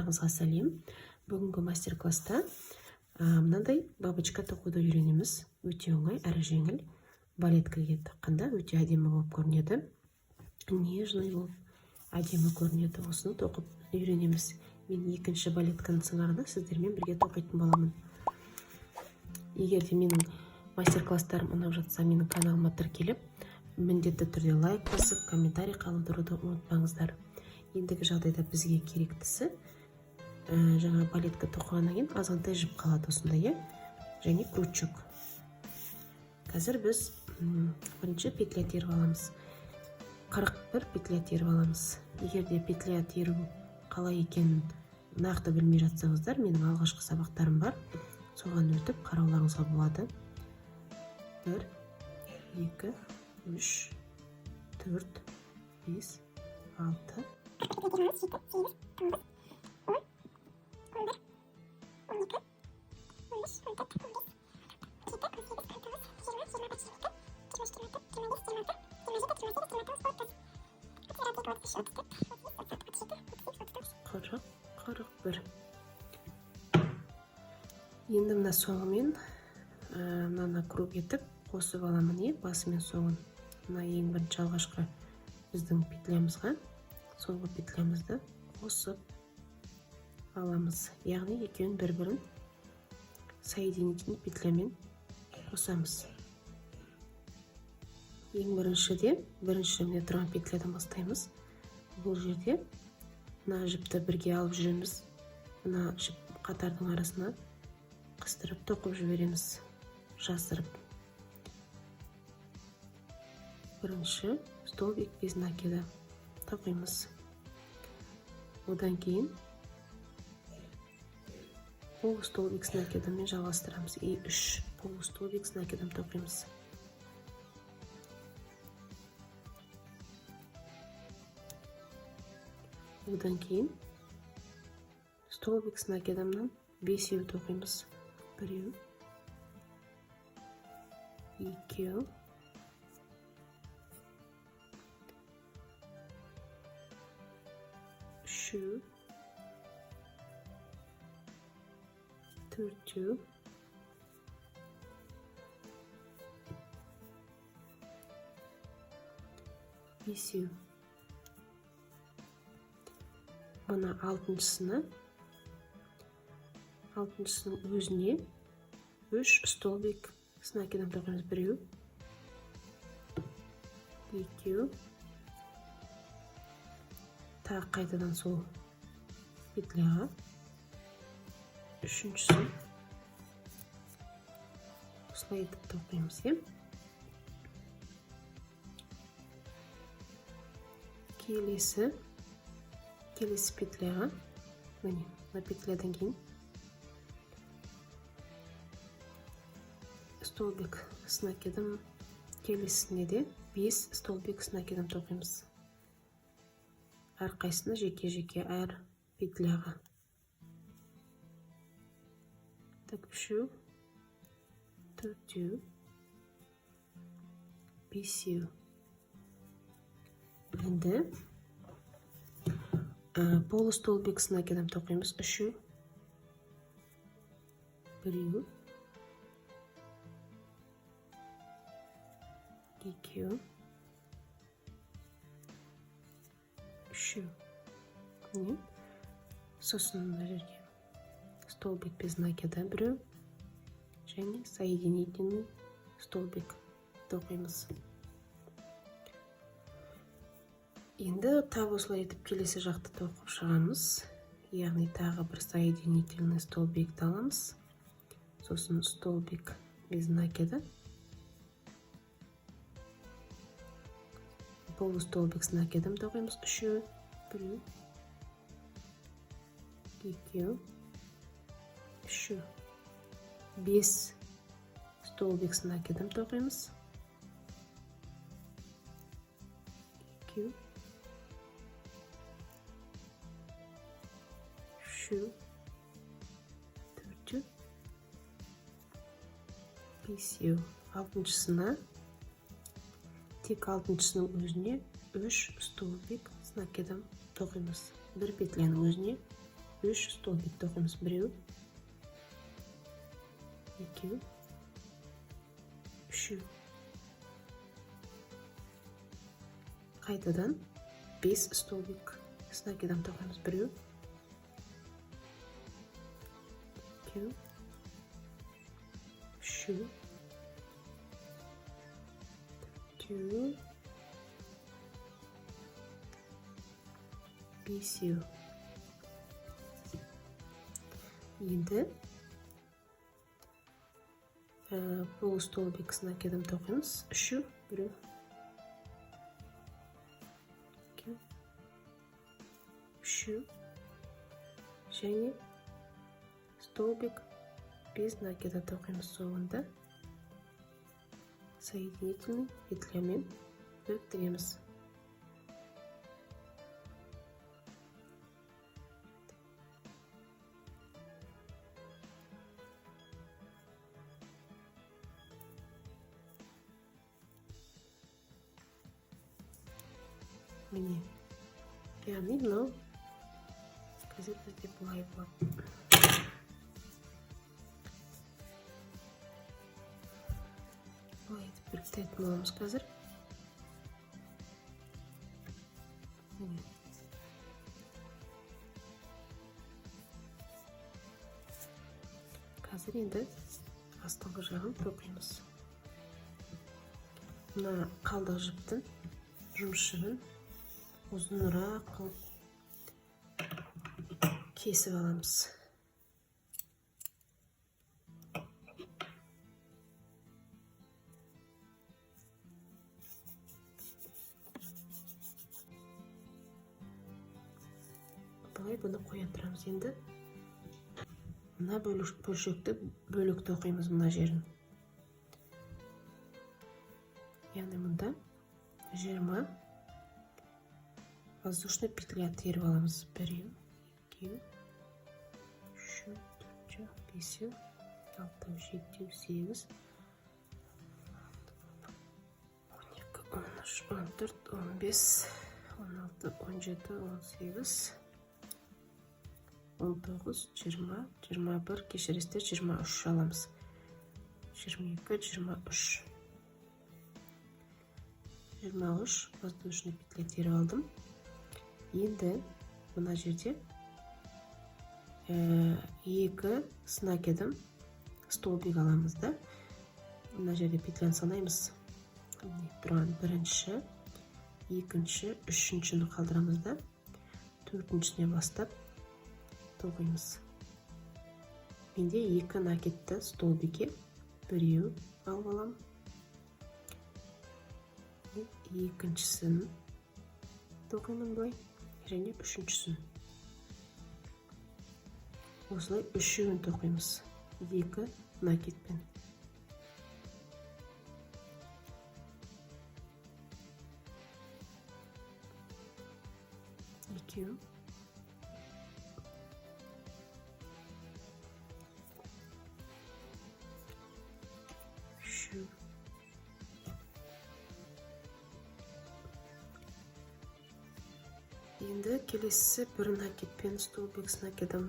Барларыңызға сәлем. Бүгінгі мастер-класста мынандай бабочка тағуды үйренеміз. Өте оңай, әрі жеңіл. Балеткаға таққанда өте әдемі болып көрінеді. Нежный болып әдемі көрінеді. Осыны тоқып үйренеміз. Мен екінші балетканың сыңарында сіздермен бірге тоқитын боламын. Егер де менің мастер-класстарым ұнап жатса, менің каналыма тіркеліп, міндетті түрде лайк басып, комментарий қалдыруды ұмытпаңыздар. Ендігі жағдайда бізге керектісі жаңа балетка тоқығаннан кейін азғантай жіп қалады осындай, және крючок. Қазір біз бірінші петля теріп аламыз. 41 петля теріп аламыз. Егер де петля теру қалай екенін нақты білмей жатсаңыздар, менің алғашқы сабақтарым бар. Соған өтіп қарауларыңызға болады. 1, 2, 3, 4, 5, 6. Қырық бір. Енді мына соңымен мынаны круг етіп қосып аламын, басы мен соңын. Мына ең бірінші алғашқы біздің петлямызға соңғы петлямызды қосып аламыз. Яғни екеуін бір-бірін соединительный петлямен қосамыз. Ең бірінші міне тұрған петлядан бастаймыз. Бұл жерде мына жіпті бірге алып жүреміз. Мына жіп қатардың арасына қыстырып тоқып жібереміз, жасырып. Бірінші столбик без накида тоқимыз. Одан кейін полустолбик с накидымен жалғастырамыз. И 3 полустолбик с накидом тоқимыз. Одан кейін столбик с накидымнан 5 тоқимыз. 1, 2, 3, 4, 5. Бұны алтыншысының өзіне 3 столбик с накидом тоқимыз. 1, 2, тағы қайтадан сол петляға 3-шісін осылай етіп тоқимыз. Келесі петляға, мына петлядан кейін столбик с накидом, келесіне де 5 столбик с накидом тоқимыз. Әрқайсына жеке-жеке әр петляға. Так, 3, 4, 5. Енді полустолбик с накидом тоқимыз. 3, 1, 2, 3. Сосын мына жерге столбик без накида 1 және соединительный столбик тоқимыз. Енді тағы осылай етіп келесі жақты тоқып шығамыз. Яғни тағы бір соединительный столбик аламыз. Сосын столбик без накида. Полустолбик с накидом тоқимыз. 3, 1, 2, 3. 5 столбик с накидом тоқимыз. 2, 3, 4, 5. Алтыншысына тек алтыншысының өзіне 3 столбик с накидом тоқимыз. Бір петляның өзіне 3 столбик тоқимыз. 1, 2, 3. Қайтадан 5 столбик с накидом тоқимыз. 1, 2, 3, 4, 5. Енді бұл столбик с накидом тоқимыз. 3, 1, 2, 3 және столбик без накида тоқимыз. Соңында соединительный петлямен біріктіреміз. Міне, яғни мынау қазір бізде бұлай болады. Бұлай етіп біріктіретін боламыз қазір. Қазір енді астыңғы жағын тоқимыз. Мына қалдық жіптің жұмыс жібін ұзынырақ қылып кесіп аламыз. Бұлай бұны қоя тұрамыз. Енді мына бөлшекті бөлік тоқимыз мына жерін. Яғни мұнда 20 воздушный петля теріп аламыз. 1, 2, 3, 4, 5, 6, 7, 8, 12, 13, 14, 15, 16, 17, 18, 19, 20, 21, кешірістер 23 аламыз. 22, 23. 23 воздушный петля теріп алдым. Енді мына жерде 2 с накидом столбик аламыз да. Мына жерде петляны санаймыз. Бірінші, екінші, үшіншіні қалдырамыз да. Төртіншісіне бастап тоқимыз. Менде 2 накидті столбике біреу алып алам. Екіншісін тоқимын бұлай. Және үшіншісін. Осылай үшеуін тоқимыз. 2 накидпен. Екеу. Үшеу. Енді келесі бір накидпен столбик с накидом.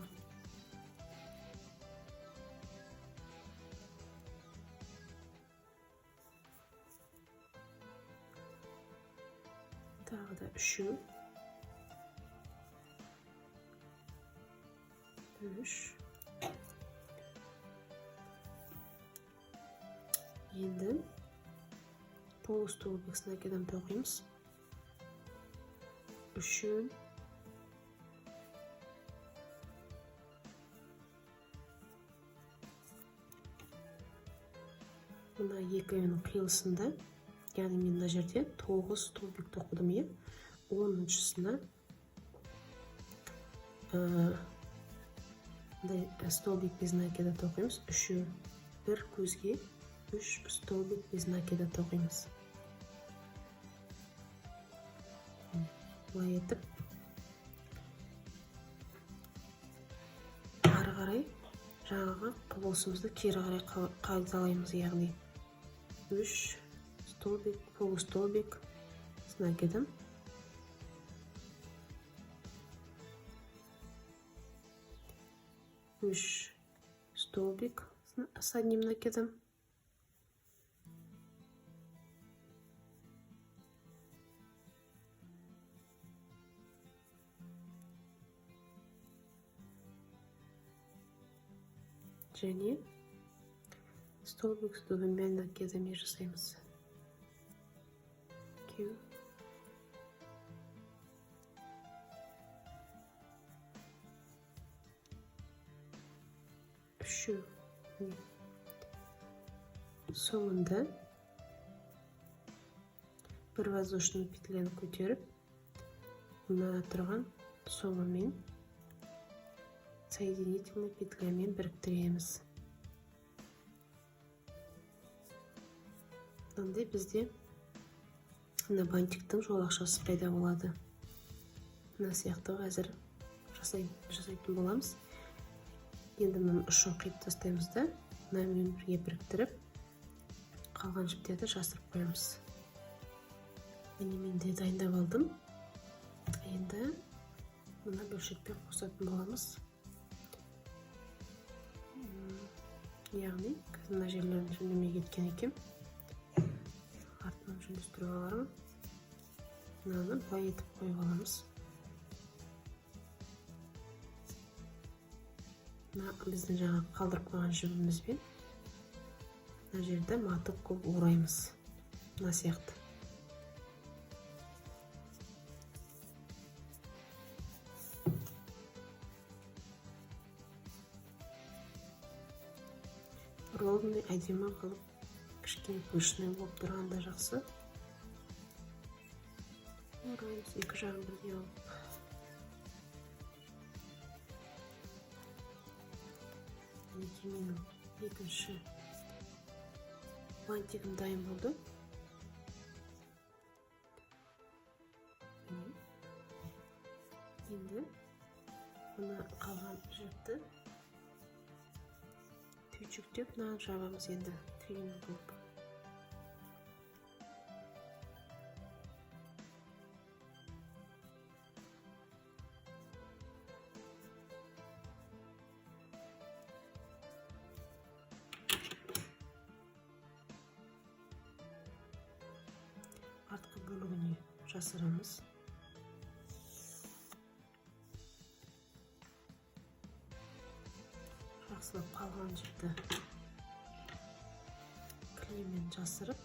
Тағы да үшеу. 3. Енді полустолбик с накидом тоқимыз. Үшеуін. Мына екеуінің қиылысында, яғни мен мына жерде 9 столбик тоқыдым е. 10-шысына столбик без накида тоқимыз. Үшеу. Бір көзге 3 столбик без накида тоқимыз. Бұлай етіп ары қарай жаңағы полосымызды кері қарай қайдалаймыз, яғни 3 столбик, полустолбик с накидом. 3 столбик с одним накидом. Және столбик с двумя накидами жасаймыз. 2 3 соңында бір воздушный петляны көтеріп, мына тұрған соңымен соединительный петлямен біріктіреміз. Мынандай бізде мына бантиктің жолақшасы пайда болады. Мына сияқты қазір жасайтын боламыз. Енді мұның ұшын қиып тастаймыз да, мынамен бірге біріктіріп, қалған жіптерді жасырып қоямыз. Мен де дайындап алдым. Енді мына бөлшекпен қосатын боламыз. Яғни, мына жерлерін жөндемей кеткен екен. Артынан жөндестіріп алармын. Мынаны былай етіп қойып аламыз. Біздің жаңа қалдырып қойған жібімізбен мына жерді матып көп ораймыз. Мына сияқты. Ровный әдемі қылып, кішкене пышный болып тұрғанда жақсы. Ораймыз, екі жағын бірдей алып. Менің екінші бантигім дайын болды. Енді мына қалған жіпті түйчіктеп мынаны жабамыз енді түйін болып. Артқы бөлігіне жасырамыз. Жақсылап қалған жерді клеймен жасырып,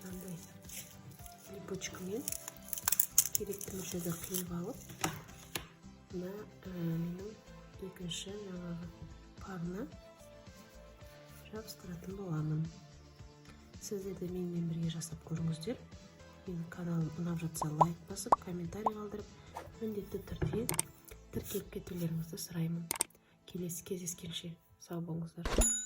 мынандай липучкамен керекті мөлшерде қиып алып, мына менің екінші жаңағы парына жабыстыратын боламын. Сіздер де менімен бірге жасап көріңіздер. Менің каналым ұнап жатса лайк басып, комментарий қалдырып, міндетті түрде тіркеліп кетулеріңізді сұраймын. Келесі кездескенше сау болыңыздар.